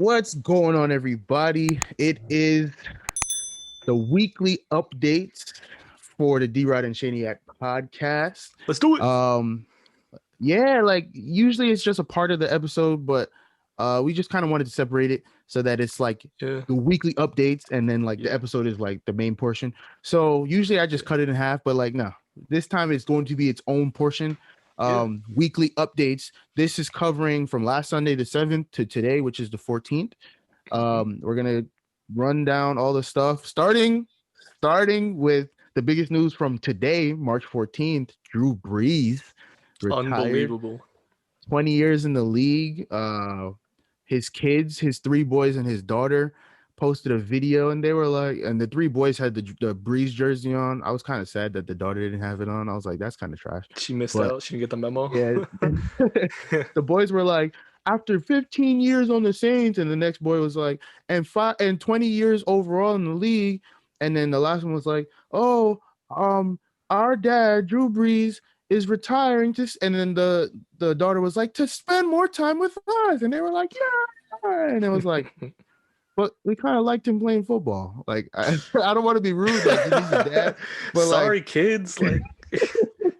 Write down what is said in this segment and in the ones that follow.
What's going on, everybody? It is the weekly updates for the DROD Shaniac podcast. Let's do it. Yeah, like usually it's just a part of the episode, but we just kind of wanted to separate it so that it's like the weekly updates, and then like the episode is like the main portion. So usually I just cut it in half, but like no, this time it's going to be its own portion. Weekly updates. This is covering from last Sunday the 7th to today, which is the 14th. We're gonna run down all the stuff, starting with the biggest news from today, March 14th. Drew Brees retired. Unbelievable. 20 years in the league. His kids, his 3 boys and his daughter, posted a video, and they were like, and the 3 boys had the Brees jersey on. I was kind of sad that the daughter didn't have it on. I was like, that's kind of trash. She missed out. She didn't get the memo. Yeah. The boys were like, after 15 years on the Saints, and the next boy was like, and 20 years overall in the league. And then the last one was like, oh, our dad, Drew Brees, is retiring and then the daughter was like, to spend more time with us. And they were like, yeah. And it was like, but we kind of liked him playing football. Like, I don't want to be rude, like he's his dad, but sorry, like, kids, like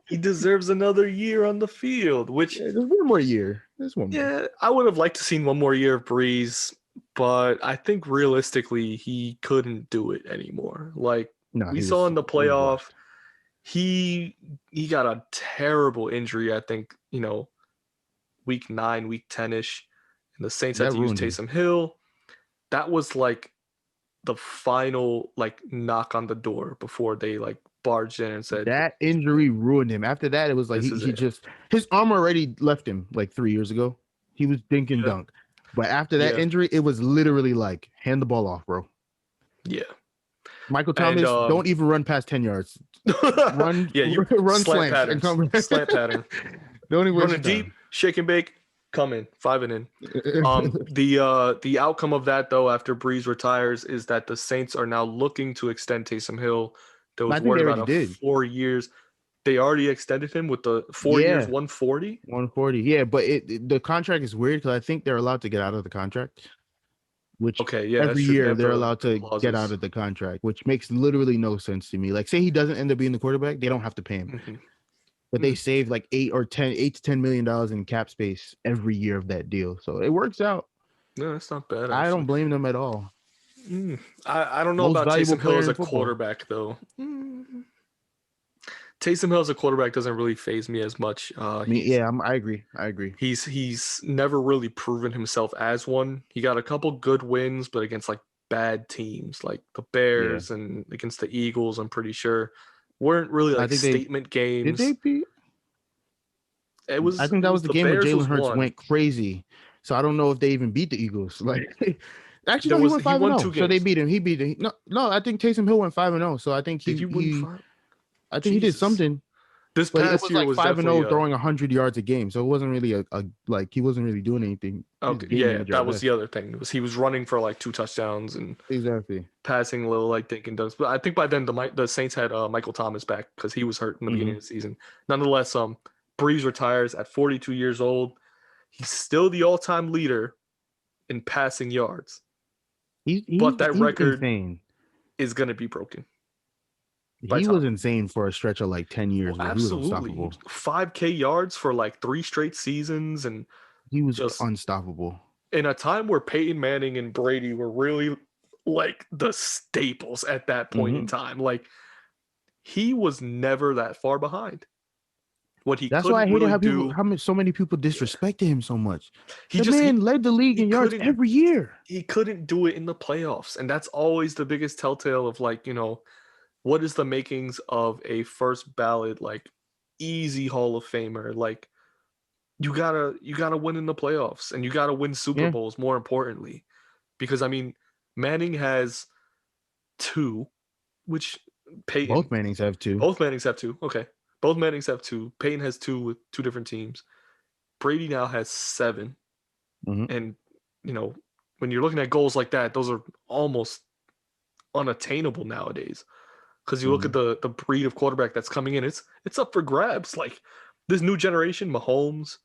he deserves another year on the field, which there's one more year. There's one more. Yeah, I would have liked to seen one more year of Brees, but I think realistically he couldn't do it anymore. Like we saw in the playoff, he got a terrible injury, I think, week 9, week 10-ish, and the Saints had to use Taysom Hill. That was like the final like knock on the door before they like barged in and said that injury ruined him. After that, it was like his arm already left him like 3 years ago. He was dink and dunk. But after that injury, it was literally like, hand the ball off, bro. Yeah. Michael Thomas, don't even run past 10 yards. Run, run slant pattern. Slant pattern. Don't even run it deep, shake and bake, come in, 5 and in. The outcome of that, though, after Brees retires, is that the Saints are now looking to extend Taysom Hill. There was word about 4 years. They already extended him with the 4 years, 140. 140, yeah, but the contract is weird because I think they're allowed to get out of the contract. Which every year they're allowed to get out of the contract, which makes literally no sense to me. Like, say he doesn't end up being the quarterback, they don't have to pay him. Mm-hmm. But they save like $8 to $10 million in cap space every year of that deal. So it works out. No, that's not bad. Actually. I don't blame them at all. I don't know about Taysom Hill as a quarterback, though. Taysom Hill as a quarterback doesn't really faze me as much. I agree. He's never really proven himself as one. He got a couple good wins, but against like bad teams, like the Bears and against the Eagles, I'm pretty sure weren't really like statement games. Did they beat? It was. I think that was the game where Jalen Hurts went crazy. So I don't know if they even beat the Eagles. Like, actually, no, he went 5-0. So they beat him. He beat him. No, I think Taysom Hill went 5-0. So I think I think he did something. This past year was 5-0, throwing 100 yards a game. So it wasn't really he wasn't really doing anything. Okay, yeah, that was the other thing. He was running for like 2 touchdowns and passing a little like dink and dunks. But I think by then the Saints had Michael Thomas back because he was hurt in the beginning of the season. Nonetheless, Brees retires at 42 years old. He's still the all-time leader in passing yards. But that record is going to be broken. He was insane for a stretch of like 10 years. Absolutely. He was unstoppable. 5K yards for like 3 straight seasons. And he was just unstoppable. In a time where Peyton Manning and Brady were really like the staples at that point in time. Like, he was never that far behind. That's why I hated how so many people disrespected him so much. The man led the league in yards every year. He couldn't do it in the playoffs. And that's always the biggest telltale of like, what is the makings of a first ballot, like easy Hall of Famer? Like you gotta win in the playoffs and you gotta win Super Bowls more importantly, because I mean, Manning has 2, which Peyton. Both Mannings have 2. Okay. Both Mannings have 2. Peyton has 2 with 2 different teams. Brady now has 7. And, when you're looking at goals like that, those are almost unattainable nowadays. Because you look at the breed of quarterback that's coming in, it's up for grabs. Like this new generation, Mahomes,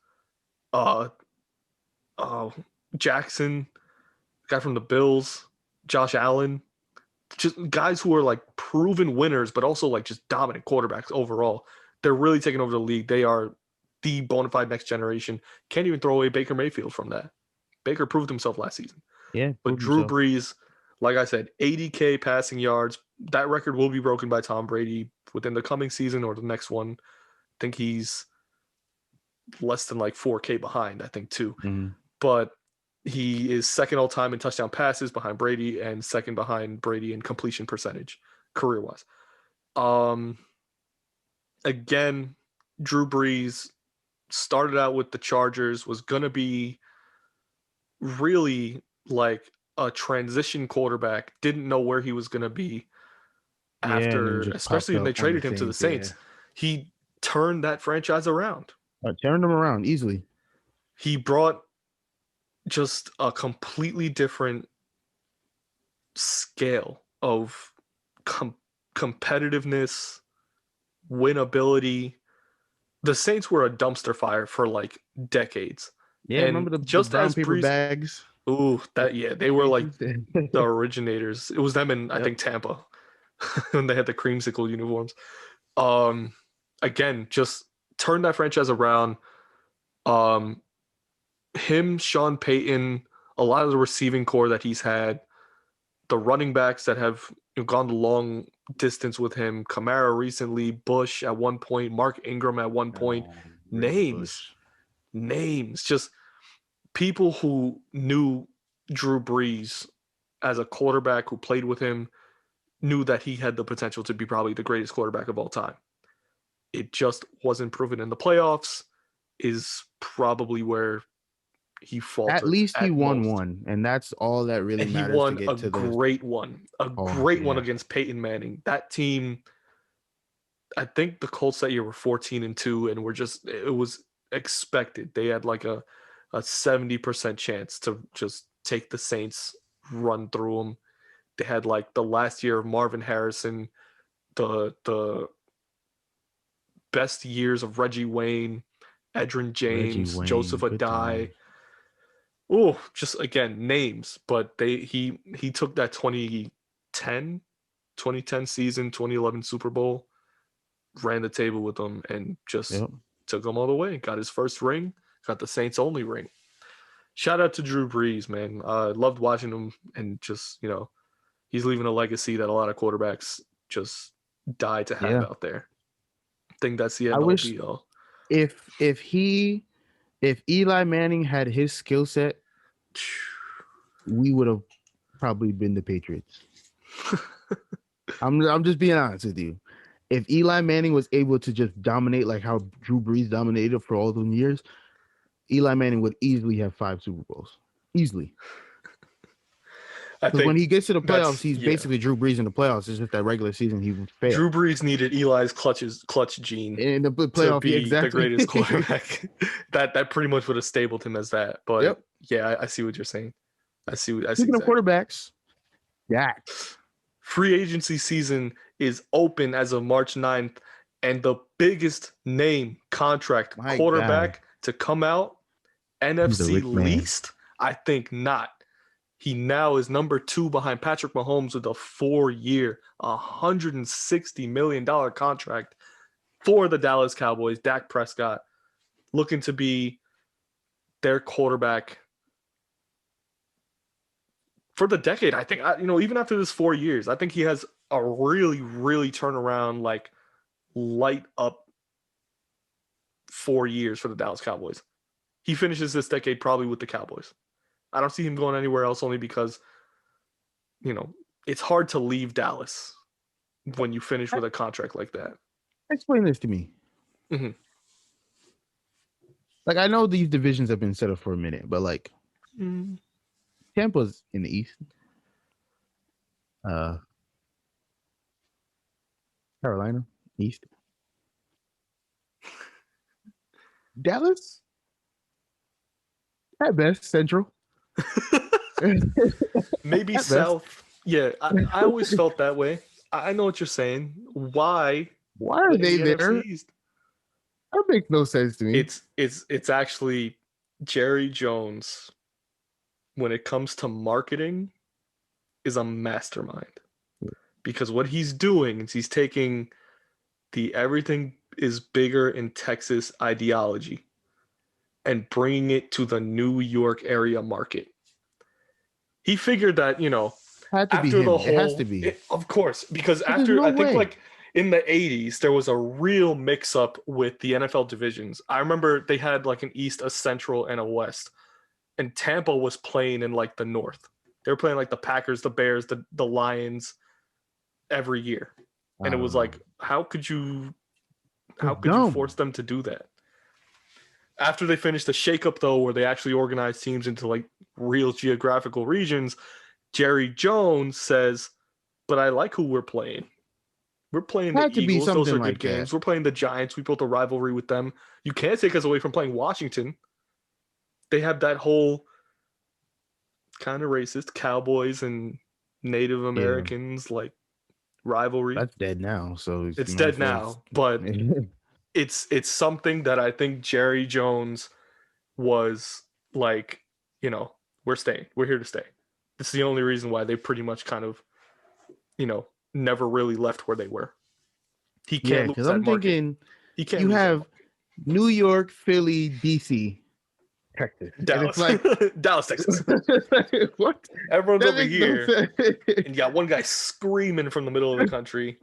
Jackson, guy from the Bills, Josh Allen, just guys who are like proven winners, but also like just dominant quarterbacks overall. They're really taking over the league. They are the bona fide next generation. Can't even throw away Baker Mayfield from that. Baker proved himself last season. Yeah. But Drew Brees, like I said, 80K passing yards. That record will be broken by Tom Brady within the coming season or the next one. I think he's less than like 4K behind, I think, too. Mm-hmm. But he is second all time in touchdown passes behind Brady and second behind Brady in completion percentage career-wise. Again, Drew Brees started out with the Chargers, was going to be really like a transition quarterback, didn't know where he was going to be after, especially when they traded him to the Saints. Yeah. He turned that franchise around. Turned them around easily. He brought just a completely different scale of competitiveness, winnability. The Saints were a dumpster fire for like decades. Yeah, and remember the brown paper bags? Ooh, they were like the originators. It was them in I think Tampa when they had the creamsicle uniforms. Again, just turned that franchise around. Him, Sean Payton, a lot of the receiving core that he's had, the running backs that have gone the long distance with him, Kamara recently, Bush at one point, Mark Ingram at one point, names, just people who knew Drew Brees as a quarterback who played with him, knew that he had the potential to be probably the greatest quarterback of all time. It just wasn't proven in the playoffs, is probably where he faltered. At least he won one, and that's all that really matters. He won a great one against Peyton Manning. That team, I think the Colts that year were 14-2, and it was expected. They had like a 70% chance to just take the Saints, run through them. They had like the last year of Marvin Harrison, the best years of Reggie Wayne, Edgerrin James, Joseph Adai. Oh, just again names, but he took that 2010 season, 2011 Super Bowl, ran the table with them, and just took them all the way. Got his first ring, got the Saints only ring. Shout out to Drew Brees, man. Loved watching him, and just he's leaving a legacy that a lot of quarterbacks just die to have out there. I think that's the MLB. I wish if Eli Manning had his skill set, we would have probably been the Patriots. I'm just being honest with you. If Eli Manning was able to just dominate like how Drew Brees dominated for all those years, Eli Manning would easily have 5 Super Bowls. Easily. Because when he gets to the playoffs, he's basically Drew Brees in the playoffs. It's just that regular season he would fail. Drew Brees needed Eli's clutch gene in the playoff to be the greatest quarterback. that pretty much would have stabled him as that. But I see what you're saying. Speaking of quarterbacks, Dak. Free agency season is open as of March 9th, and the biggest name contract quarterback to come out, NFC least? I think not. He now is number 2 behind Patrick Mahomes with a 4-year, $160 million contract for the Dallas Cowboys. Dak Prescott looking to be their quarterback for the decade. I think, even after this 4 years, I think he has a really, really turnaround, like light up 4 years for the Dallas Cowboys. He finishes this decade probably with the Cowboys. I don't see him going anywhere else, only because, it's hard to leave Dallas when you finish with a contract like that. Explain this to me. Mm-hmm. Like, I know these divisions have been set up for a minute, but like, Tampa's in the East. Carolina, East. Dallas, at best, Central. Maybe South. Yeah, I always felt that way. I know what you're saying. Why are they there? That makes no sense to me. It's actually Jerry Jones when it comes to marketing, is a mastermind. Because what he's doing is he's taking the everything is bigger in Texas ideology and bringing it to the New York area market. He figured that, after the whole, it has to be. Of course, because after, I think like in the 80s, there was a real mix up with the NFL divisions. I remember they had like an East, a Central, and a West. And Tampa was playing in like the North. They were playing like the Packers, the Bears, the Lions every year. And it was like, how could you force them to do that? After they finished the shakeup, though, where they actually organized teams into like real geographical regions, Jerry Jones says, but I like who we're playing. We're playing the Eagles. Those are good games. We're playing the Giants. We built a rivalry with them. You can't take us away from playing Washington. They have that whole kind of racist Cowboys and Native Americans like rivalry. That's dead now. So it's dead now, but it's something that I think Jerry Jones was like, we're staying. We're here to stay. This is the only reason why they pretty much kind of, never really left where they were. He can't lose that I'm market. Thinking he can't. You have New York, Philly, DC, Texas, Dallas, Dallas, Texas. What? Everyone's over here, and you got one guy screaming from the middle of the country,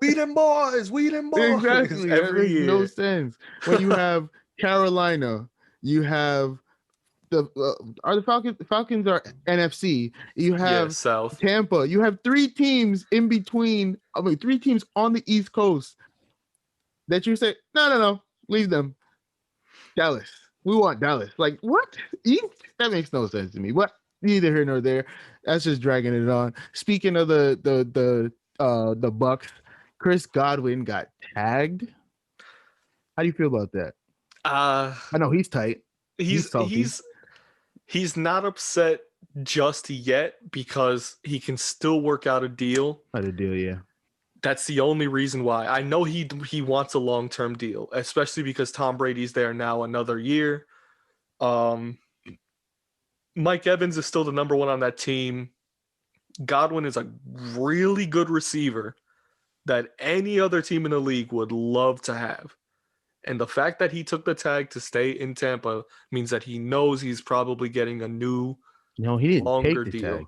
"We them boys, we them boys!" Exactly. Every year. No sense. When you have Carolina, you have the Falcons. The Falcons are NFC. You have South Tampa. You have three teams in between. Three teams on the East Coast that you say, no, leave them. Dallas. We want Dallas. Like, what? That makes no sense to me. What? Neither here nor there. That's just dragging it on. Speaking of the Bucks, Chris Godwin got tagged. How do you feel about that? I know he's tight. He's not upset just yet because he can still work out a deal. Yeah. That's the only reason why. I know he wants a long-term deal, especially because Tom Brady's there now another year. Mike Evans is still the number one on that team. Godwin is a really good receiver that any other team in the league would love to have. And the fact that he took the tag to stay in Tampa means that he knows he's probably getting a new, he didn't longer take the deal. Tag.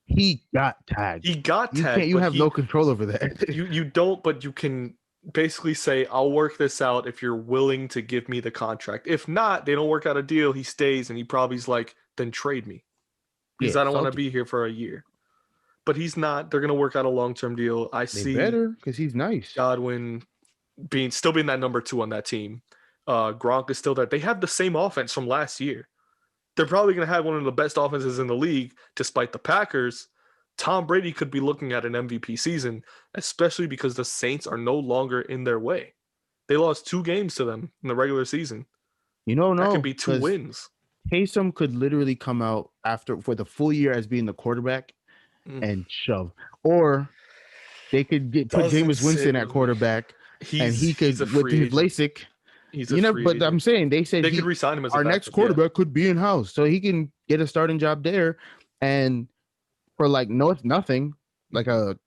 He got tagged. You have no control over that. you don't, but you can basically say, I'll work this out if you're willing to give me the contract. If not, they don't work out a deal. He stays, and he probably's like, then trade me. Because I don't want to be here for a year. But he's not. They're going to work out a long-term deal. They better, because he's nice. Godwin still being that number 2 on that team. Gronk is still there. They have the same offense from last year. They're probably going to have one of the best offenses in the league, despite the Packers. Tom Brady could be looking at an MVP season, especially because the Saints are no longer in their way. They lost 2 games to them in the regular season. That could be 2 wins. Taysom could literally come out for the full year as being the quarterback and shove. Or they could put Jameis Winston at quarterback, and he could, with his LASIK. But I'm saying they said they could resign him as our next quarterback could be in house, so he can get a starting job there, and for it's nothing, like a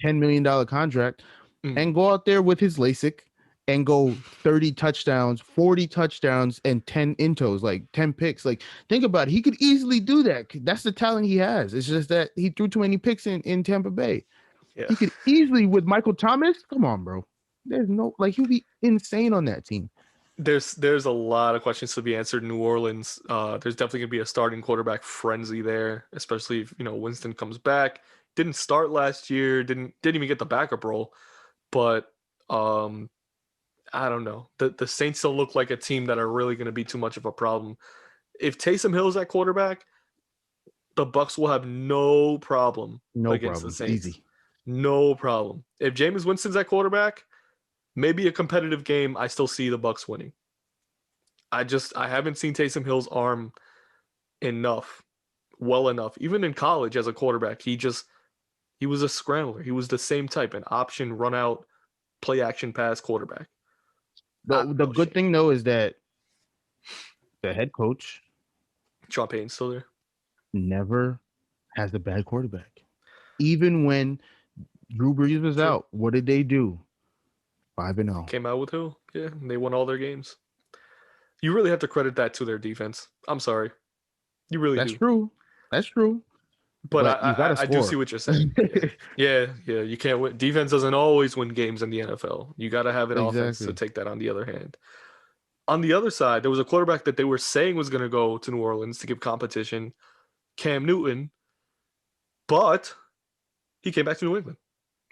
$10 million contract, and go out there with his LASIK and go 30 touchdowns, 40 touchdowns, and 10 intos, like 10 picks. Like, think about it. He could easily do that. That's the talent he has. It's just that he threw too many picks in Tampa Bay. Yeah. He could easily, with Michael Thomas, come on, bro. There's no, he'll be insane on that team. There's a lot of questions to be answered in New Orleans. There's definitely going to be a starting quarterback frenzy there, especially if Winston comes back. Didn't start last year, didn't even get the backup role. But I don't know. The Saints don't look like a team that are really going to be too much of a problem. If Taysom Hill's at quarterback, the Bucs will have no problem against the Saints. Easy. No problem. If Jameis Winston's at quarterback, maybe a competitive game, I still see the Bucs winning. I haven't seen Taysom Hill's arm well enough. Even in college as a quarterback, he was a scrambler. He was the same type, an option, run out, play action pass quarterback. The good thing, though, is that the head coach, Sean Payton's still there. never has a bad quarterback. Even when Drew Brees was out, what did they do? 5-0. Came out with who? Yeah, they won all their games. You really have to credit that to their defense. I'm sorry. You really That's do. true. That's true. But you gotta I do see what you're saying. Yeah, you can't win. Defense doesn't always win games in the NFL. You got to have an offense to take that on the other hand. On the other side, there was a quarterback that they were saying was going to go to New Orleans to give competition, Cam Newton, but he came back to New England.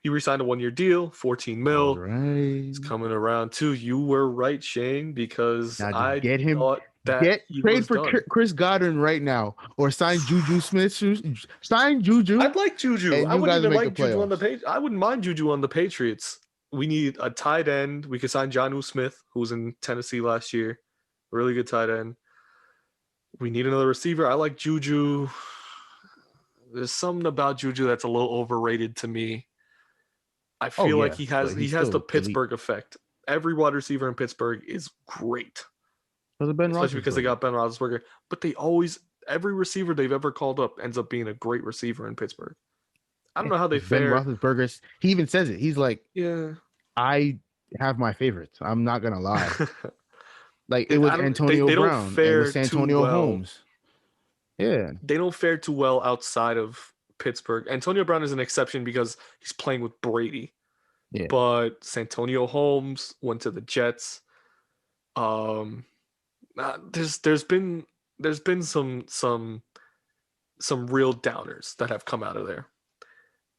He re-signed a 1-year deal, $14 million. Right. He's coming around too. You were right, Shane, because I get him. thought that Trade for done. Chris Godwin right now, or sign Juju Smith. Sign Juju. I'd like Juju. I wouldn't even like Juju on the page. I wouldn't mind Juju on the Patriots. We need a tight end. We could sign Jonnu Smith, who was in Tennessee last year. Really good tight end. We need another receiver. I like Juju. There's something about Juju that's a little overrated to me. I feel like he has the Pittsburgh effect. Every wide receiver in Pittsburgh is great. Especially because they got Ben Roethlisberger. But every receiver they've ever called up ends up being a great receiver in Pittsburgh. I don't know how they fare. Ben Roethlisberger, he even says it. He's like, yeah, I have my favorites. I'm not going to lie. Like, it was Antonio Brown. It was Antonio Holmes. Yeah. They don't fare too well outside of Pittsburgh. Antonio Brown is an exception because he's playing with Brady. Yeah. But Santonio Holmes went to the Jets. There's been some real downers that have come out of there.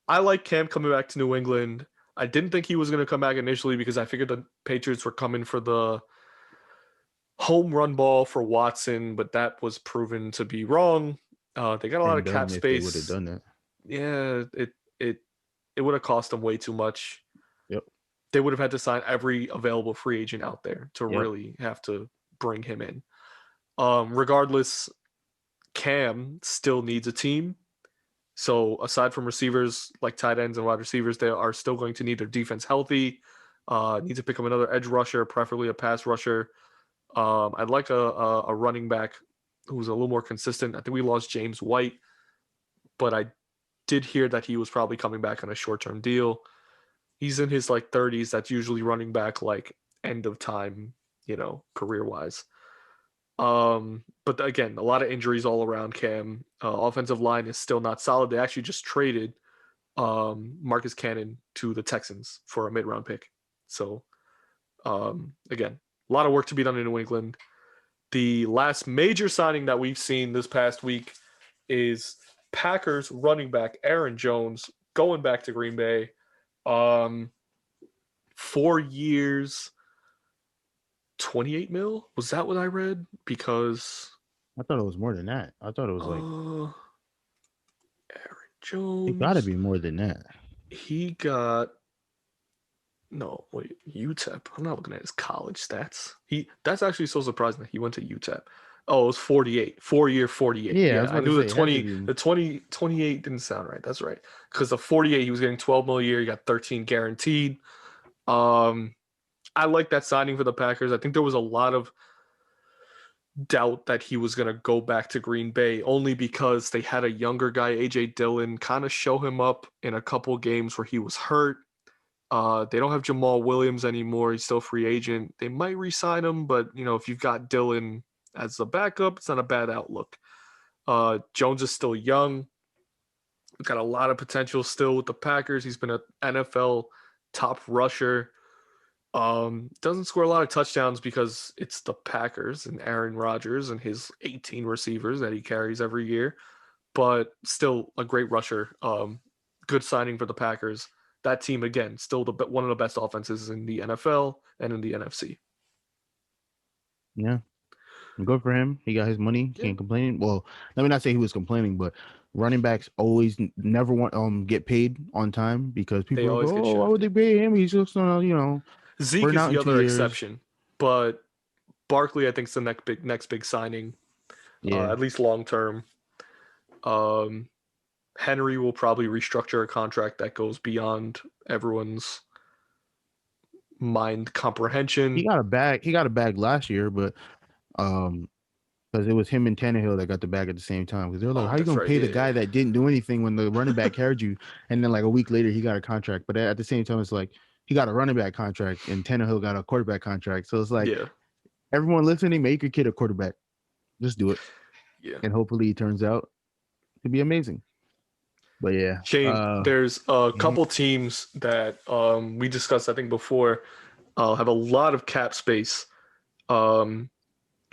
I like Cam coming back to New England. I didn't think he was going to come back initially because I figured the Patriots were coming for the home run ball for Watson, but that was proven to be wrong. They got a lot of cap space. They would have done that. Yeah, it would have cost them way too much. Yep. They would have had to sign every available free agent out there to really have to bring him in. Regardless, Cam still needs a team. So aside from receivers like tight ends and wide receivers, they are still going to need their defense healthy. Need to pick up another edge rusher, preferably a pass rusher. I'd like a running back who's a little more consistent. I think we lost James White, but I did hear that he was probably coming back on a short-term deal. He's in his 30s. That's usually running back end of time, career-wise. But again, a lot of injuries all around Cam. Offensive line is still not solid. They actually just traded Marcus Cannon to the Texans for a mid-round pick. So, again, a lot of work to be done in New England. The last major signing that we've seen this past week is Packers running back Aaron Jones going back to Green Bay. 4 years, $28 million. Was that what I read? Because I thought it was more than that. I thought it was Aaron Jones. It got to be more than that. He got UTEP. I'm not looking at his college stats. That's actually so surprising that he went to UTEP. Oh, it was 48. 4-year, 48. Yeah, I knew the 28 didn't sound right. That's right. Because the 48, he was getting $12 million a year. He got 13 guaranteed. I like that signing for the Packers. I think there was a lot of doubt that he was going to go back to Green Bay only because they had a younger guy, A.J. Dillon, kind of show him up in a couple games where he was hurt. They don't have Jamal Williams anymore. He's still a free agent. They might re-sign him, but, if you've got Dillon as a backup, it's not a bad outlook. Jones is still young. He's got a lot of potential still with the Packers. He's been an NFL top rusher. Doesn't score a lot of touchdowns because it's the Packers and Aaron Rodgers and his 18 receivers that he carries every year, but still a great rusher. Good signing for the Packers. That team, again, still one of the best offenses in the NFL and in the NFC. Yeah. Good for him. He got his money. Can't complain. Well, let me not say he was complaining, but running backs always never want get paid on time because people are like, why would they pay him? He's just Zeke is the other exception, but Barkley I think is the next big signing. At least long term. Henry will probably restructure a contract that goes beyond everyone's mind comprehension. He got a bag last year, but because it was him and Tannehill that got the bag at the same time. Because they're like, how you gonna pay the guy that didn't do anything when the running back carried you, and then like a week later he got a contract. But at the same time, it's like he got a running back contract and Tannehill got a quarterback contract. So it's like, everyone listening, make your kid a quarterback. Just do it. Yeah. And hopefully he turns out to be amazing. But yeah, Shane, there's a couple teams that we discussed, I think, before, have a lot of cap space. A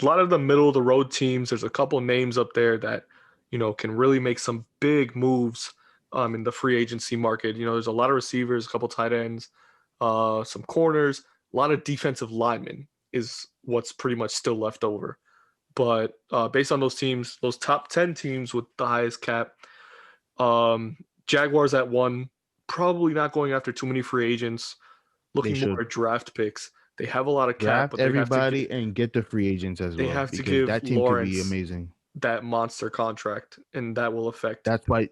lot of the middle of the road teams, there's a couple names up there that, can really make some big moves in the free agency market. There's a lot of receivers, a couple tight ends, some corners, a lot of defensive linemen is what's pretty much still left over. But based on those teams, those top 10 teams with the highest cap, Jaguars at 1, probably not going after too many free agents, looking more at draft picks. They have a lot of cap, but everybody and get the free agents as well. They have to give that team Lawrence could be amazing. That monster contract, and that will affect. That's why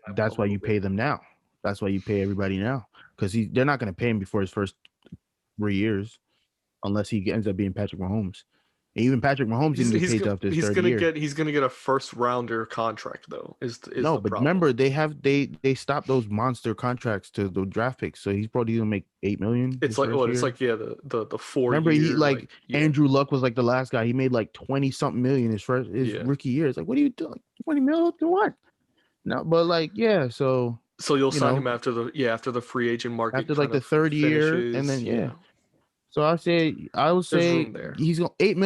you pay them now. That's why you pay everybody now, because they're not going to pay him before his first 3 years, unless he ends up being Patrick Mahomes. And even Patrick Mahomes didn't get paid after his third year. He's gonna get a first rounder contract though. No, but remember they stopped those monster contracts to the draft picks, so he's probably gonna make $8 million. It's like the 4 remember year, Andrew Luck was like the last guy. He made like 20-something million his rookie year. It's like, what are you doing? 20 million to what? No, but so you'll sign him after the free agent market after like the third year, and then So I would say he's going $8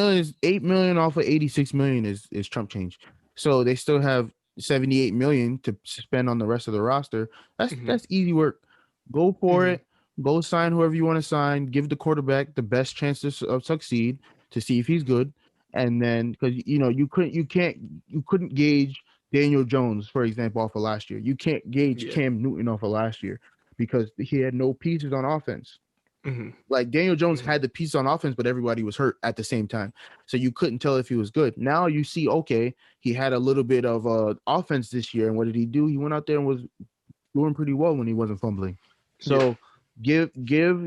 million off of 86 million is chump change. So they still have 78 million to spend on the rest of the roster. That's easy work. Go for it. Go sign whoever you want to sign. Give the quarterback the best chance to succeed, to see if he's good. And then because you couldn't gauge Daniel Jones, for example, off of last year. You can't gauge Cam Newton off of last year because he had no pieces on offense. Like Daniel Jones had the piece on offense, but everybody was hurt at the same time, so you couldn't tell if he was good. Now you see, okay, he had a little bit of offense this year, and what did he do? He went out there and was doing pretty well when he wasn't fumbling. So give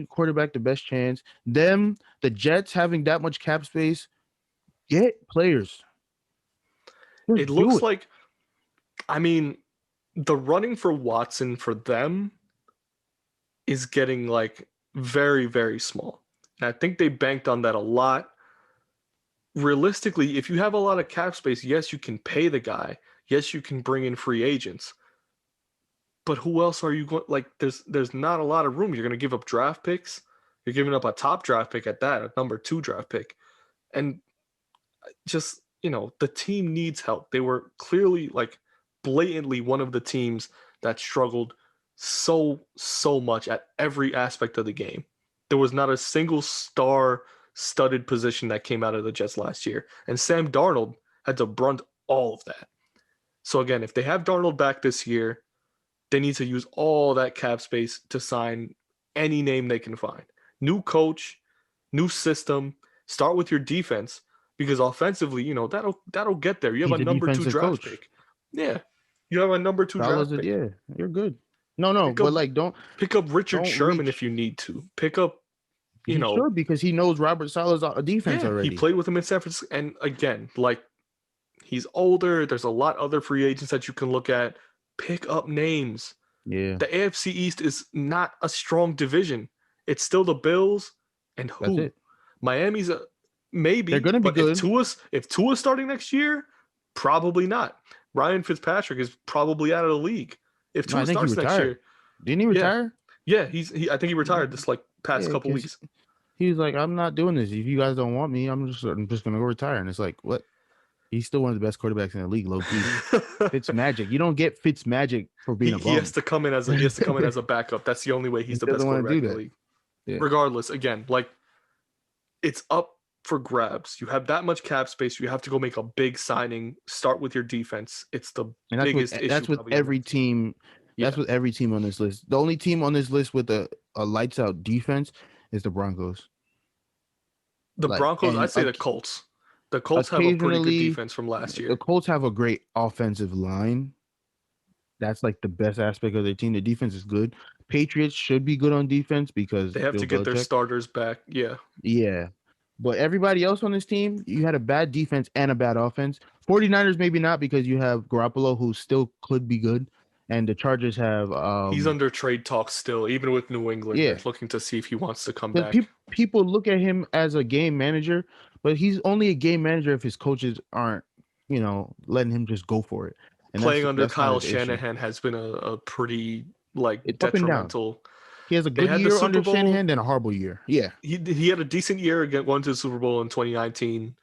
quarterback the best chance. The Jets having that much cap space, get players. It looks like, I mean, the running for Watson for them is getting like very, very small. And I think they banked on that a lot. Realistically, if you have a lot of cap space, yes, you can pay the guy. Yes, you can bring in free agents. But who else are you going? Like, there's not a lot of room. You're going to give up draft picks. You're giving up a top draft pick at that, a number 2 draft pick. And just, the team needs help. They were clearly, like, blatantly one of the teams that struggled so much at every aspect of the game. There was not a single star-studded position that came out of the Jets last year. And Sam Darnold had to brunt all of that. So again, if they have Darnold back this year, they need to use all that cap space to sign any name they can find. New coach, new system, start with your defense, because offensively, that'll get there. You have a number 2 draft pick. Yeah. You have a number 2 draft pick. Yeah, you're good. No, but don't pick up Richard Sherman if you need to. Pick up, sure, because he knows Robert Saleh's defense already. He played with him in San Francisco, and again, like, he's older. There's a lot other free agents that you can look at. Pick up names. Yeah, the AFC East is not a strong division. It's still the Bills and who? That's it. Miami's maybe. They're going to be good. If Tua's starting next year, probably not. Ryan Fitzpatrick is probably out of the league. If Tua starts next year, didn't he retire? Yeah, I think he retired this past couple weeks. He's like, I'm not doing this. If you guys don't want me, I'm just gonna go retire. And it's like, what? He's still one of the best quarterbacks in the league, low key. Fitzmagic. You don't get Fitzmagic for being a bum. He has to come in as a backup. That's the only way he's the best quarterback in the league. Yeah. Regardless, again, like, it's up for grabs. You have that much cap space. You have to go make a big signing. Start with your defense. It's the biggest issue. That's with every team. That's with every team on this list. The only team on this list with a lights out defense is the Broncos. The Broncos, I'd say the Colts. The Colts have a pretty good defense from last year. The Colts have a great offensive line. That's like the best aspect of their team. The defense is good. Patriots should be good on defense because they have to get their starters back. Yeah. Yeah. But everybody else on this team, you had a bad defense and a bad offense. 49ers maybe not because you have Garoppolo, who still could be good, and the Chargers have he's under trade talks still, even with New England. Yeah. They're looking to see if he wants to come back. People look at him as a game manager, but he's only a game manager if his coaches aren't, letting him just go for it. And playing under Kyle Shanahan has been a pretty detrimental. He has a good year under Shanahan and a horrible year. Yeah. He had a decent year, going to the Super Bowl in 2019.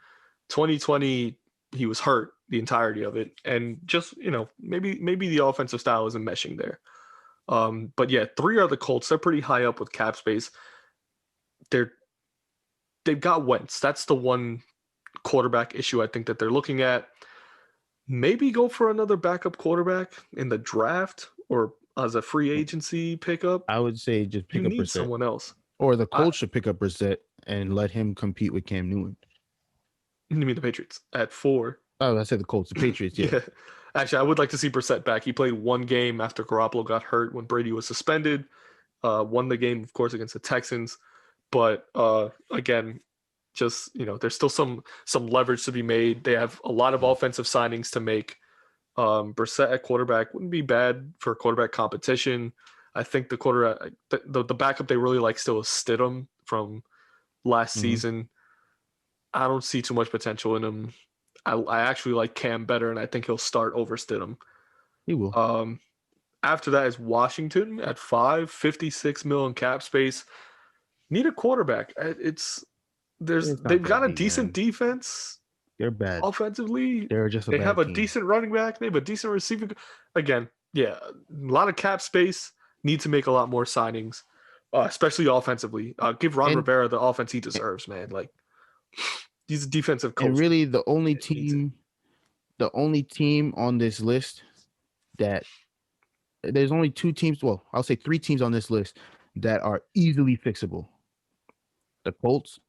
2020, he was hurt the entirety of it. And just, maybe the offensive style isn't meshing there. But yeah, 3 are the Colts. They're pretty high up with cap space. They've got Wentz. That's the one quarterback issue I think that they're looking at. Maybe go for another backup quarterback in the draft or as a free agency pickup. I would say just pick up Brissett. Someone else. Or the Colts should pick up Brissett and let him compete with Cam Newton. You mean the Patriots at 4? Oh, I said the Colts. The Patriots, yeah. Actually, I would like to see Brissett back. He played 1 game after Garoppolo got hurt when Brady was suspended. Won the game, of course, against the Texans. But again, just there's still some leverage to be made. They have a lot of offensive signings to make. Brissett at quarterback wouldn't be bad for quarterback competition. I think the quarterback, the backup they really like still is Stidham from last season. I don't see too much potential in him. I actually like Cam better, and I think he'll start over Stidham. He will. After that is Washington at 5, $56 million cap space. Need a quarterback. They've got a decent defense. They're bad offensively. They have a team. Decent running back. They have a decent receiving. Again, yeah, a lot of cap space. Need to make a lot more signings, especially offensively. Give Ron Rivera the offense he deserves, man. Like he's a defensive coach. And really, the only team on this list that there's only 2 teams. Well, I'll say 3 teams on this list that are easily fixable: the Colts,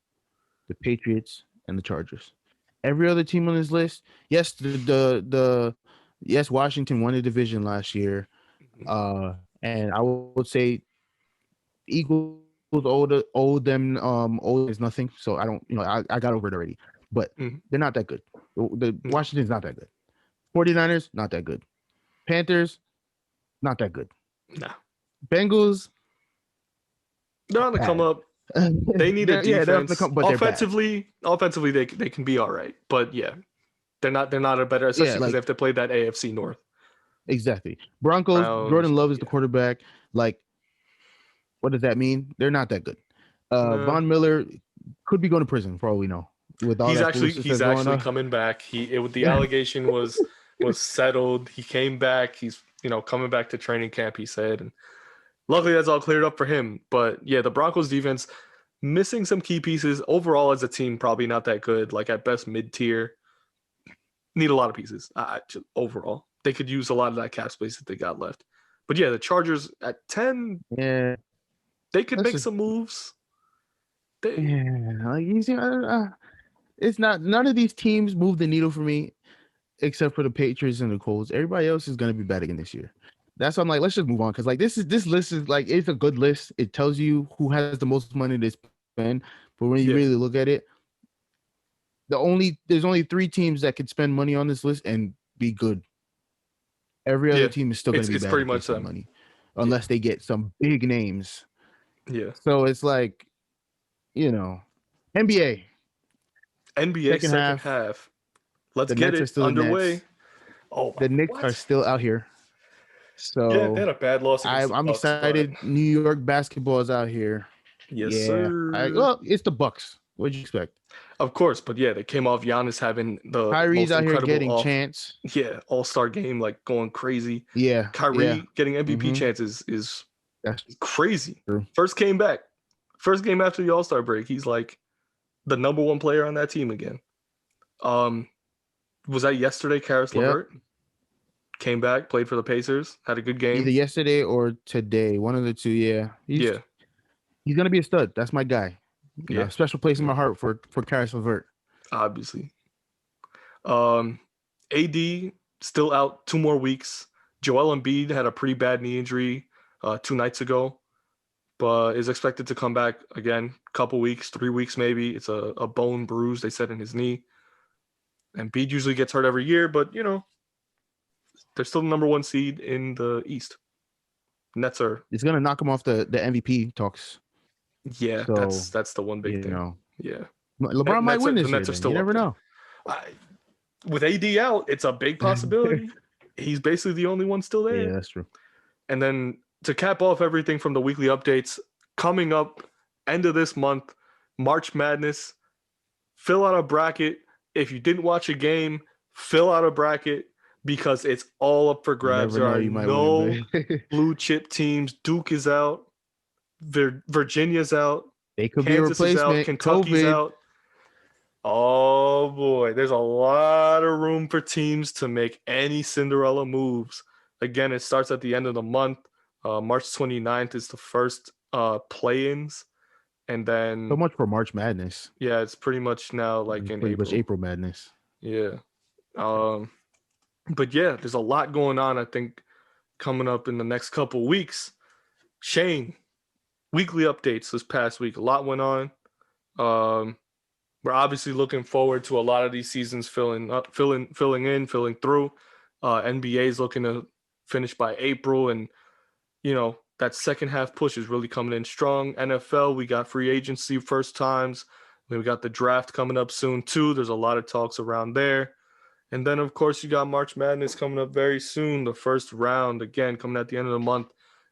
the Patriots, and the Chargers. Every other team on this list, yes, yes, Washington won the division last year, and I would say Eagles owe them is nothing. So I don't, I got over it already. But they're not that good. Washington's not that good. 49ers, not that good. Panthers, not that good. No. Bengals, they're on the come up. They need a defense. Offensively, they can be all right. But yeah, they're not a better, especially because they have to play that AFC North. Exactly. Broncos, Jordan Love is the quarterback. Like, what does that mean? They're not that good. Von Miller could be going to prison for all we know. With all he's actually coming back. The allegation was settled. He came back. He's coming back to training camp, he said, and luckily that's all cleared up for him. But yeah, the Broncos defense missing some key pieces. Overall as a team, probably not that good. Like at best mid-tier. Need a lot of pieces. Overall, they could use a lot of that cap space that they got left. But yeah, the Chargers at 10. Yeah, they could make some moves. It's not. None of these teams move the needle for me, except for the Patriots and the Colts. Everybody else is going to be bad again this year. That's why I'm like, let's just move on, because like this list is like, it's a good list. It tells you who has the most money to spend. But when you really look at it, there's only 3 teams that could spend money on this list and be good. Every other team is still going to be bad. It's pretty much that money, unless they get some big names. Yeah. So it's like, NBA second half. Let's get it underway. The Knicks are still out here. So yeah, they had a bad loss. I'm excited. New York basketball is out here. Yes, sir. It's the Bucks. What'd you expect? Of course, but yeah, they came off Giannis having the Kyrie's out here getting chance. Yeah, all-star game, like going crazy. Yeah, Kyrie getting MVP chances is crazy. True. First game after the All-Star break, he's like the number 1 player on that team again. Was that yesterday? Karis LeVert came back, played for the Pacers, had a good game. Either yesterday or today, one of the 2. Yeah, he's gonna be a stud. That's my guy. Special place in my heart for Karis LeVert. Obviously. AD still out 2 more weeks. Joel Embiid had a pretty bad knee injury 2 nights ago. but is expected to come back again, couple weeks, 3 weeks maybe. It's a bone bruise, they said, in his knee. Embiid usually gets hurt every year, but, you know, they're still the number 1 seed in the East. Nets are... It's going to knock him off the MVP talks. Yeah, so, that's the one big thing. Know. Yeah. LeBron might win this year. You never know. With AD out, it's a big possibility. He's basically the only one still there. Yeah, that's true. And then to cap off everything from the weekly updates, coming up end of this month, March Madness, fill out a bracket. If you didn't watch a game, fill out a bracket because it's all up for grabs. There are no blue chip teams. Duke is out. Virginia's out. They could Kansas be a replacement. Is out. Kentucky's out. Oh boy, there's a lot of room for teams to make any Cinderella moves. Again, it starts at the end of the month. March 29th is the first play-ins, and then so much for March Madness. Yeah, it's pretty much now like in April. Much April Madness. Yeah, but yeah, there's a lot going on. I think coming up in the next couple weeks. Shane, weekly updates this past week. A lot went on. We're obviously looking forward to a lot of these seasons filling through. NBA is looking to finish by April, and you know that second half push is really coming in strong. NFL, we got free agency first times. We got the draft coming up soon too. There's a lot of talks around there. And then of course you got March Madness coming up very soon. The first round again coming at the end of the month.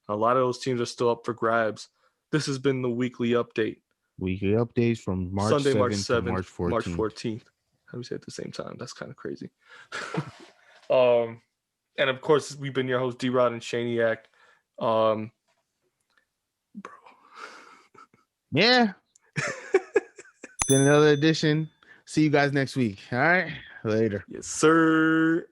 A lot of those teams are still up for grabs. This has been the weekly update. Weekly updates from Sunday, March 7th to March 14th. March 14th. How do we say it at the same time? That's kind of crazy. And of course, we've been your host, DROD and Shaniac. Bro. Yeah. Been another edition. See you guys next week. All right. Later. Yes, sir.